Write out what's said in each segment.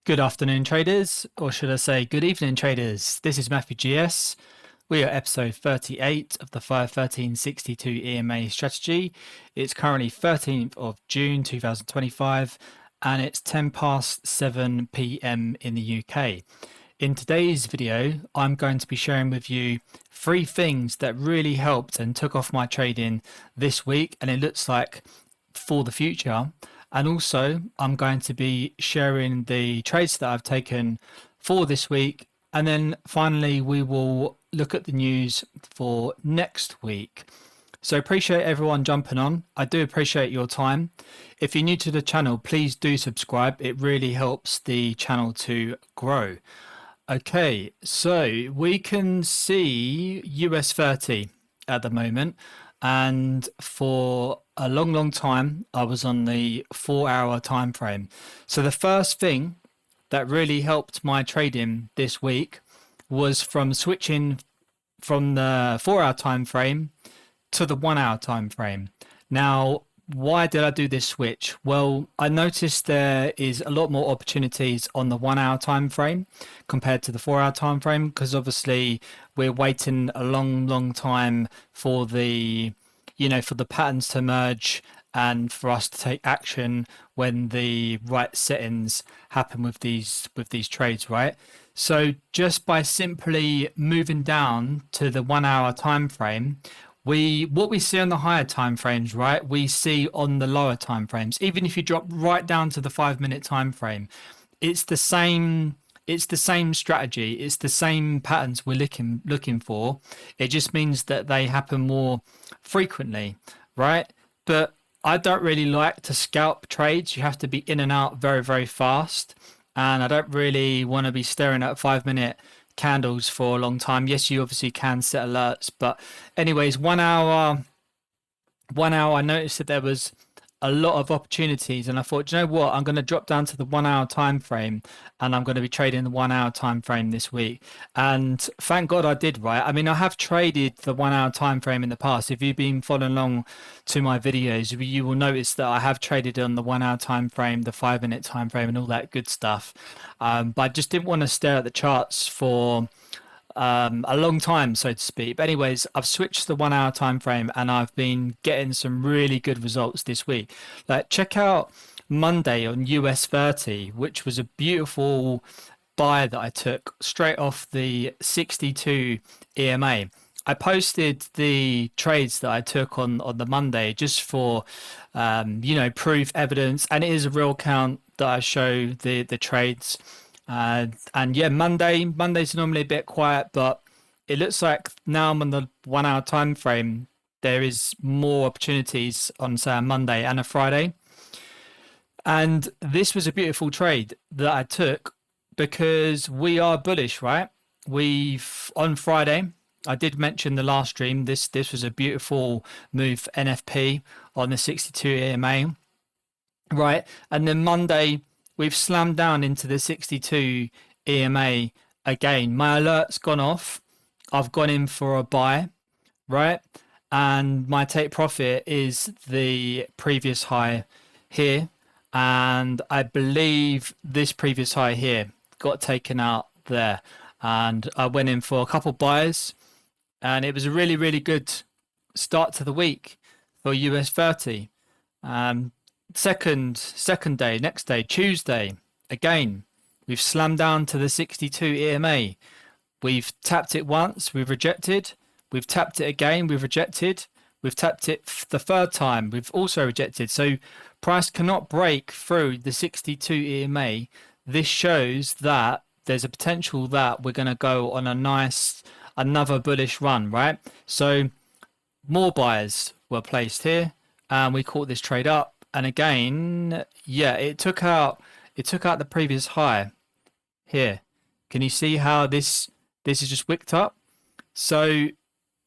Good afternoon, traders, or should I say good evening, traders. This is Matthew GS. We are episode 38 of the 51362 EMA Strategy. It's currently 13th of June 2025 and it's 10 past 7 p.m. in the UK. In today's video, I'm going to be sharing with you 3 things that really helped and took off my trading this week, and it looks like for the future. And also, I'm going to be sharing the trades that I've taken for this week. And then finally, we will look at the news for next week. So appreciate everyone jumping on. I do appreciate your time. If you're new to the channel, please do subscribe. It really helps the channel to grow. Okay, so we can see US 30 at the moment. And for a long time, I was on the 4-hour time frame. So the first thing that really helped my trading this week was from switching from the 4-hour time frame to the 1-hour time frame. Now, why did I do this switch? Well, I noticed there is a lot more opportunities on the 1-hour time frame compared to the 4-hour time frame, because obviously we're waiting a long time for the for the patterns to merge and for us to take action when the right settings happen with these trades, right? So just by simply moving down to the 1-hour time frame, what we see on the higher time frames, right, we see on the lower time frames. Even if you drop right down to the 5-minute time frame, it's the same strategy, it's the same patterns we're looking for. It just means that they happen more frequently, right? But I don't really like to scalp trades. You have to be in and out very fast, and I don't really want to be staring at 5-minute candles for a long time. Yes, you obviously can set alerts, but anyways, 1 hour, I noticed that there was a lot of opportunities, and I thought, you know what, I'm going to drop down to the 1-hour time frame, and I'm going to be trading the 1-hour time frame this week. And thank God I did, right? I mean, I have traded the 1-hour time frame in the past. If you've been following along to my videos, you will notice that I have traded on the 1-hour time frame, the 5-minute time frame, and all that good stuff. But I just didn't want to stare at the charts for a long time, so to speak. But anyways, I've switched to the 1-hour time frame, and I've been getting some really good results this week. Like, check out Monday on US 30, which was a beautiful buy that I took straight off the 62 EMA. I posted the trades that I took on the Monday just for proof, evidence, and it is a real account that I show the trades. And yeah, Monday's normally a bit quiet, but it looks like now I'm on the 1-hour time frame. There is more opportunities on, say, a Monday and a Friday. And this was a beautiful trade that I took because we are bullish, right? On Friday, I did mention the last stream, this was a beautiful move NFP on the 62 EMA, right? And then Monday, we've slammed down into the 62 EMA again. My alert's gone off. I've gone in for a buy, right? And my take profit is the previous high here. And I believe this previous high here got taken out there. And I went in for a couple buys. And it was a really good start to the week for US 30. Second day, next day, Tuesday, again, we've slammed down to the 62 EMA. We've tapped it once, we've rejected. We've tapped it again, we've rejected. We've tapped it the third time, we've also rejected. So price cannot break through the 62 EMA. This shows that there's a potential that we're going to go on another bullish run, right? So more buyers were placed here, and we caught this trade up. And again, yeah, it took out the previous high here. Can you see how this is just wicked up? So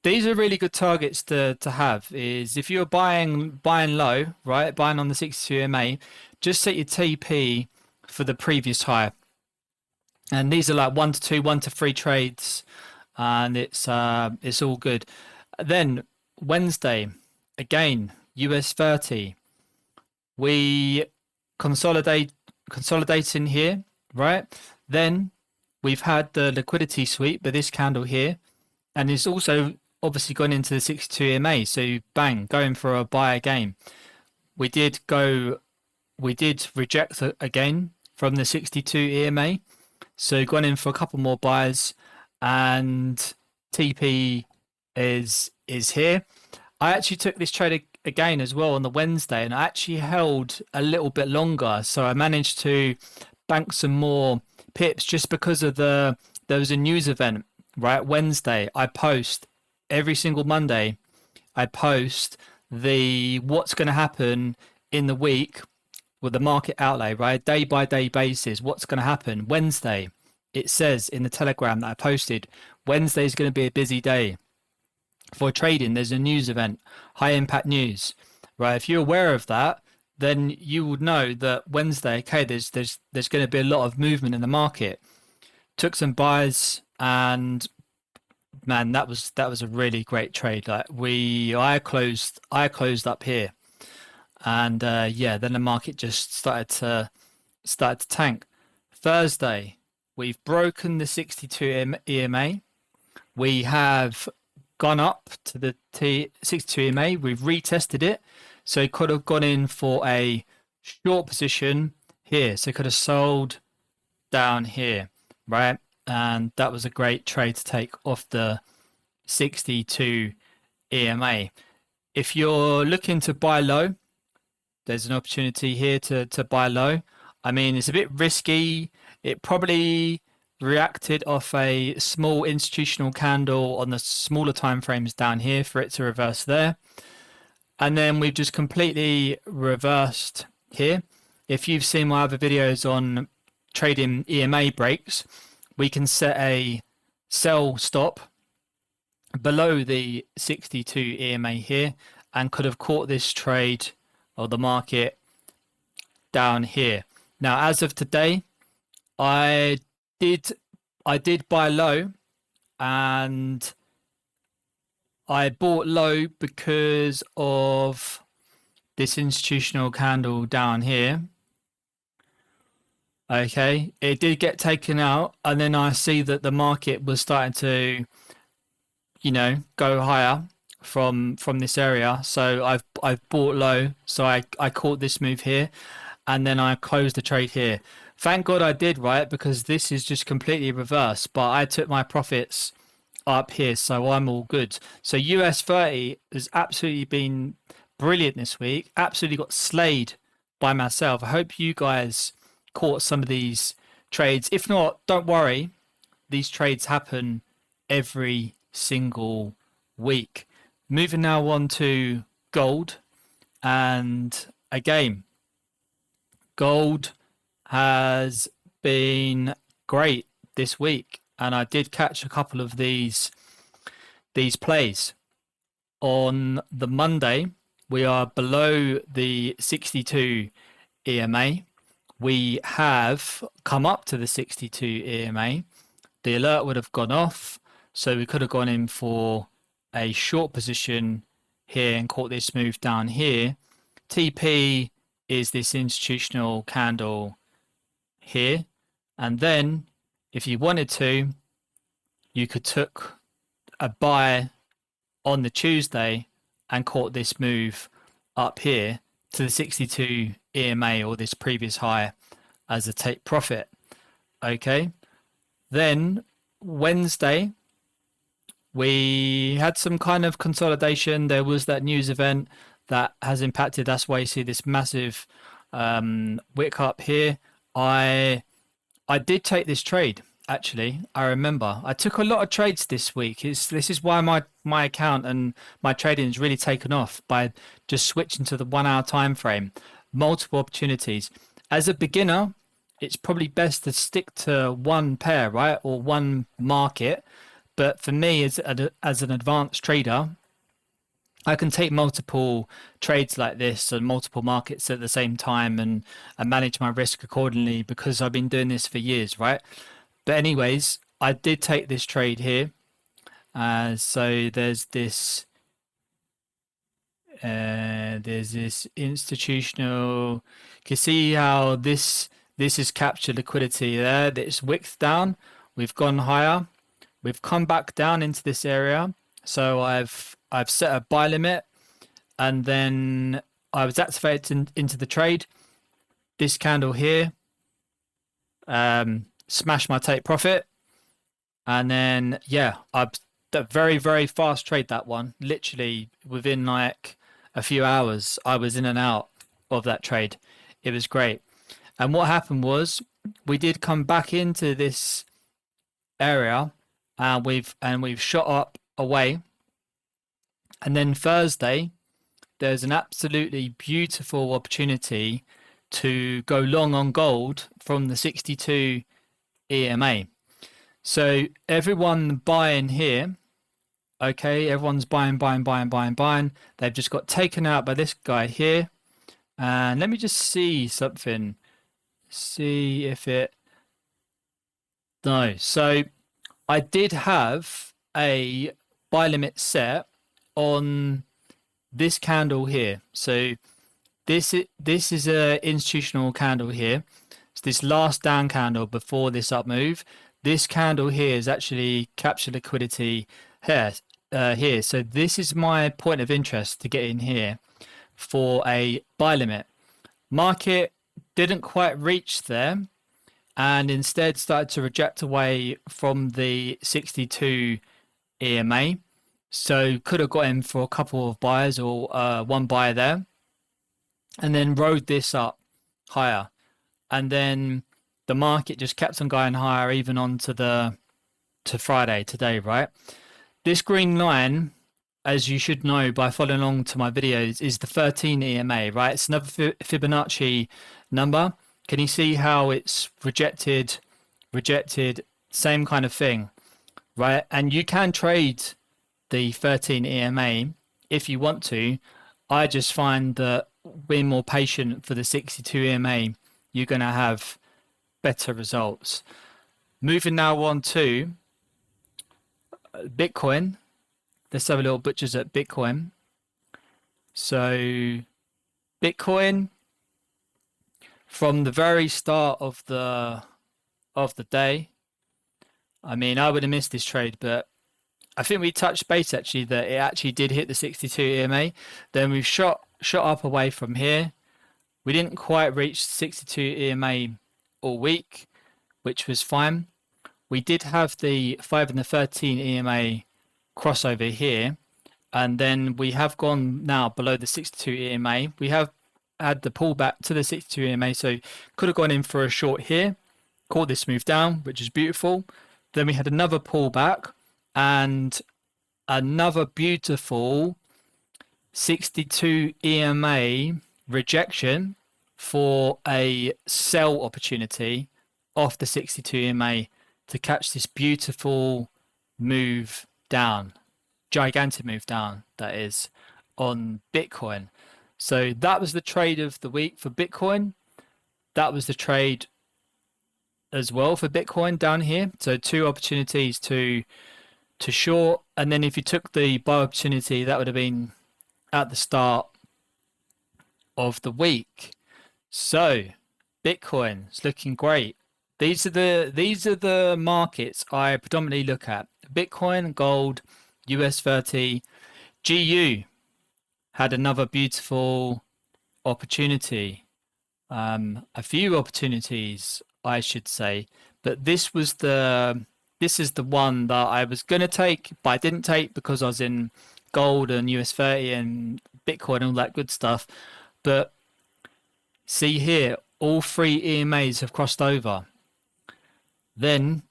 these are really good targets to have. Is if you're buying low, right, buying on the 62 EMA, just set your TP for the previous high. And these are like 1 to 2, 1 to 3 trades, and it's all good. Then Wednesday, again, US 30. We consolidating here, right? Then we've had the liquidity sweep, but this candle here, and it's also obviously gone into the 62 EMA. So bang, going for a buy again. We did reject again from the 62 EMA. So gone in for a couple more buys, and TP is here. I actually took this trade again as well on the Wednesday, and I actually held a little bit longer. So I managed to bank some more pips just because of there was a news event, right? Wednesday, I post every single Monday. I post the what's going to happen in the week with the market outlay, right? Day by day basis, what's going to happen. Wednesday, it says in the Telegram that I posted, Wednesday is going to be a busy day for trading. There's a news event, high impact news, right? If you're aware of that, then you would know that Wednesday, okay, there's going to be a lot of movement in the market. Took some buys, and man, that was a really great trade. Like I closed up here, and yeah, then the market just started to tank. Thursday, we've broken the 62 EMA. We have gone up to the 62 EMA. We've retested it, so it could have gone in for a short position here. So it could have sold down here, right? And that was a great trade to take off the 62 EMA. If you're looking to buy low, there's an opportunity here to buy low. I mean, it's a bit risky. It probably reacted off a small institutional candle on the smaller time frames down here for it to reverse there. And then we've just completely reversed here. If you've seen my other videos on trading EMA breaks, we can set a sell stop below the 62 EMA here and could have caught this trade or the market down here. Now, as of today, I did buy low, and I bought low because of this institutional candle down here. Okay, it did get taken out, and then I see that the market was starting to, go higher from this area. So I've bought low, so I caught this move here, and then I closed the trade here. Thank God I did, right? Because this is just completely reversed, but I took my profits up here, so I'm all good. So US 30 has absolutely been brilliant this week. Absolutely got slayed by myself. I hope you guys caught some of these trades. If not, don't worry. These trades happen every single week. Moving now on to gold, and again, gold has been great this week, and I did catch a couple of these plays. On the Monday, we are below the 62 EMA. We have come up to the 62 EMA. The alert would have gone off, so we could have gone in for a short position here and caught this move down here. TP is this institutional candle here, and then if you wanted to, you could took a buy on the Tuesday and caught this move up here to the 62 EMA or this previous high as a take profit. Okay, then Wednesday we had some kind of consolidation. There was that news event that has impacted. That's why you see this massive wick up here. I did take this trade, actually. I remember I took a lot of trades this week. This is why my account and my trading has really taken off, by just switching to the 1 hour time frame. Multiple opportunities. As a beginner, it's probably best to stick to one pair, right, or one market. But for me, as an advanced trader, I can take multiple trades like this and multiple markets at the same time, and manage my risk accordingly, because I've been doing this for years, right? But anyways, I did take this trade here. So there's this institutional. You can see how this This is capture liquidity there. It's wicked down. We've gone higher. We've come back down into this area. So I've set a buy limit, and then I was activated into the trade. This candle here, smashed my take profit, and then yeah, I very, very fast trade that one. Literally within like a few hours, I was in and out of that trade. It was great. And what happened was we did come back into this area, and we've shot up away. And then Thursday, there's an absolutely beautiful opportunity to go long on gold from the 62 EMA. So everyone buying here, okay, everyone's buying. They've just got taken out by this guy here. And let me just see something. See if it... No. So I did have a buy limit set on this candle here. So this is a institutional candle here. It's this last down candle before this up move. This candle here is actually capture liquidity here. So this is my point of interest to get in here for a buy limit. Market didn't quite reach there, and instead started to reject away from the 62 EMA. So could have got in for a couple of buys or one buy there, and then rode this up higher. And then the market just kept on going higher, even on to Friday today, right? This green line, as you should know by following along to my videos, is the 13 EMA, right? It's another Fibonacci number. Can you see how it's rejected, same kind of thing, right? And you can trade the 13 EMA if you want to. I just find that being more patient for the 62 EMA, you're going to have better results. Moving now on to Bitcoin. Let's have a little butchers at Bitcoin. So Bitcoin, from the very start of the day, I mean, I would have missed this trade, but I think we touched base actually that it actually did hit the 62 EMA. Then we've shot up away from here. We didn't quite reach 62 EMA all week, which was fine. We did have the 5 and the 13 EMA crossover here, and then we have gone now below the 62 EMA. We have had the pullback to the 62 EMA, so could have gone in for a short here, caught this move down, which is beautiful. Then we had another pullback and another beautiful 62 EMA rejection for a sell opportunity off the 62 EMA to catch this beautiful move down, gigantic move down, that is, on Bitcoin. So that was the trade of the week for Bitcoin. That was the trade as well for Bitcoin down here. So two opportunities to short, and then if you took the buy opportunity, that would have been at the start of the week. So Bitcoin is looking great. These are the markets I predominantly look at: Bitcoin, gold, US 30. GU had another beautiful opportunity, a few opportunities I should say, but this is the one that I was gonna take, but I didn't take because I was in gold and US 30 and Bitcoin and all that good stuff. But see here, all three EMAs have crossed over. Then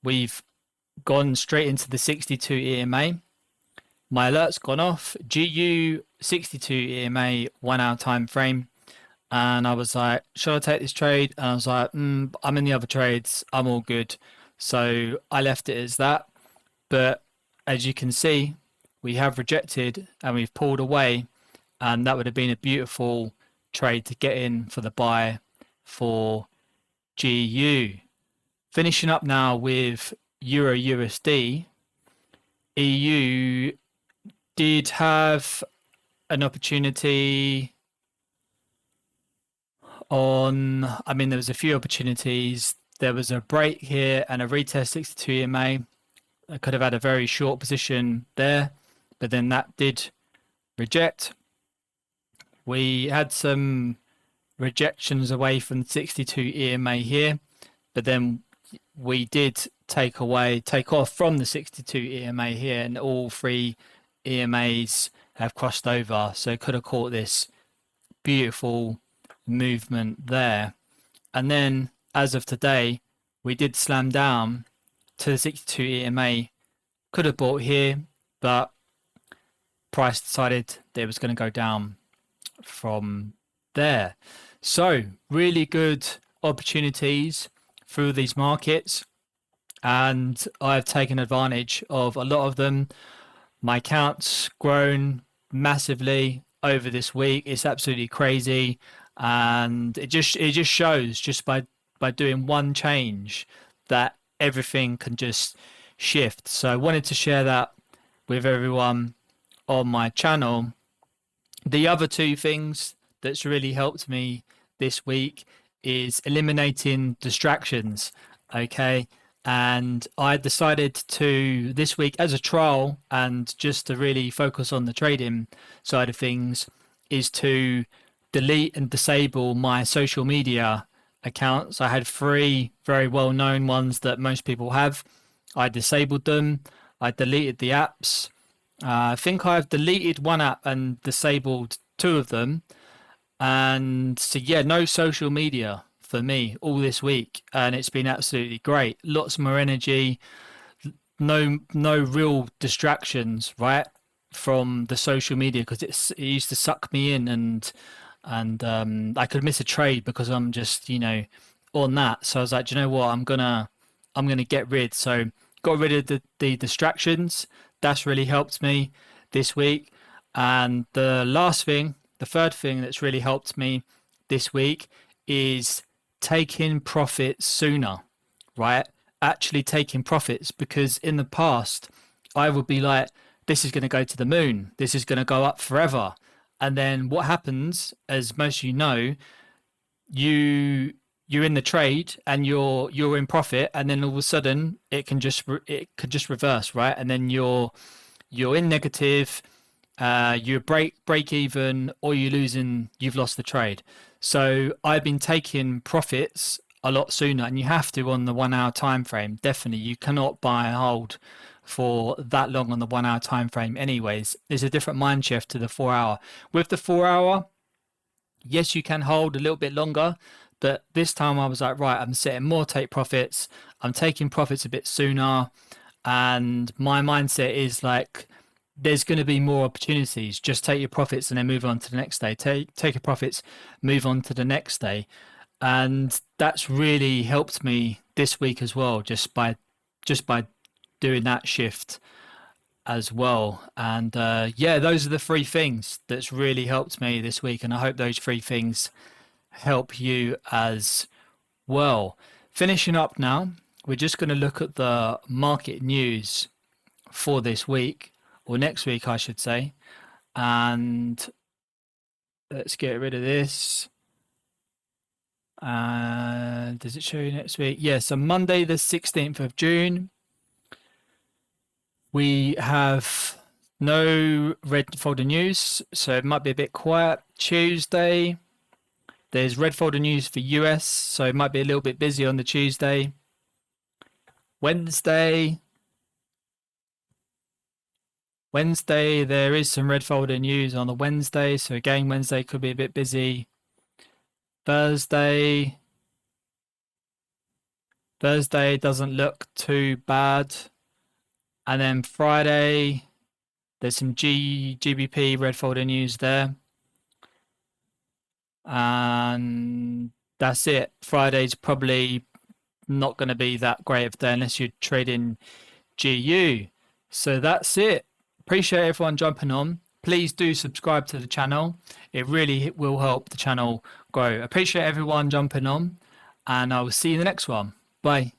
we've gone straight into the 62 EMA. My alert's gone off. GU 62 EMA 1 hour time frame, and I was like, should I take this trade? And I was like, I'm in the other trades, I'm all good. So I left it as that. But as you can see, we have rejected and we've pulled away, and that would have been a beautiful trade to get in for the buy for GU. Finishing up now with EURUSD. EU did have an opportunity I mean, there was a few opportunities. There was a break here and a retest 62 EMA. I could have had a very short position there, but then that did reject. We had some rejections away from 62 EMA here, but then we did take off from the 62 EMA here, and all three EMAs have crossed over. So could have caught this beautiful movement there. And then as of today, we did slam down to the 62 EMA. Could have bought here, but price decided that it was going to go down from there. So really good opportunities through these markets, and I've taken advantage of a lot of them. My account's grown massively over this week. It's absolutely crazy, and it just shows just by doing one change that everything can just shift. So I wanted to share that with everyone on my channel. The other two things that's really helped me this week is eliminating distractions. Okay. And I decided to this week, as a trial and just to really focus on the trading side of things, is to delete and disable my social media accounts. I had three very well-known ones that most people have. I disabled them. I deleted the apps. I think I've deleted one app and disabled two of them. And so, yeah, no social media for me all this week, and it's been absolutely great. Lots more energy, no real distractions, right, from the social media, because it used to suck me in, and I could miss a trade because I'm just on that. So I was like, do you know what, I'm gonna get rid. So got rid of the distractions. That's really helped me this week. And the third thing that's really helped me this week is taking profits sooner, right? Actually taking profits, because in the past I would be like, this is going to go to the moon, this is going to go up forever. And then what happens, as most of you know, you're in the trade and you're in profit, and then all of a sudden it could just reverse, right? And then you're in negative, you break even, or you've lost the trade. So I've been taking profits a lot sooner, and you have to on the 1 hour time frame. Definitely, you cannot buy and hold for that long on the 1 hour time frame. Anyways, there's a different mind shift to the 4 hour. With the 4 hour, yes, you can hold a little bit longer, but this time I was like, right, I'm setting more take profits. I'm taking profits a bit sooner, and my mindset is like, there's going to be more opportunities. Just take your profits and then move on to the next day. Take your profits, move on to the next day. And that's really helped me this week as well, just by doing that shift as well. And yeah, those are the three things that's really helped me this week, and I hope those three things help you as well. Finishing up now, we're just going to look at the market news for this week, or next week I should say. And let's get rid of this. Does it show you next week? Yeah, so Monday the 16th of June, we have no red folder news, so it might be a bit quiet. Tuesday, there's red folder news for US, so it might be a little bit busy on the Tuesday. Wednesday, there is some red folder news on the Wednesday, so again, Wednesday could be a bit busy. Thursday doesn't look too bad. And then Friday, there's some GBP red folder news there. And that's it. Friday's probably not going to be that great of a day unless you're trading GU. So that's it. Appreciate everyone jumping on. Please do subscribe to the channel. It really will help the channel grow. Appreciate everyone jumping on, and I will see you in the next one. Bye.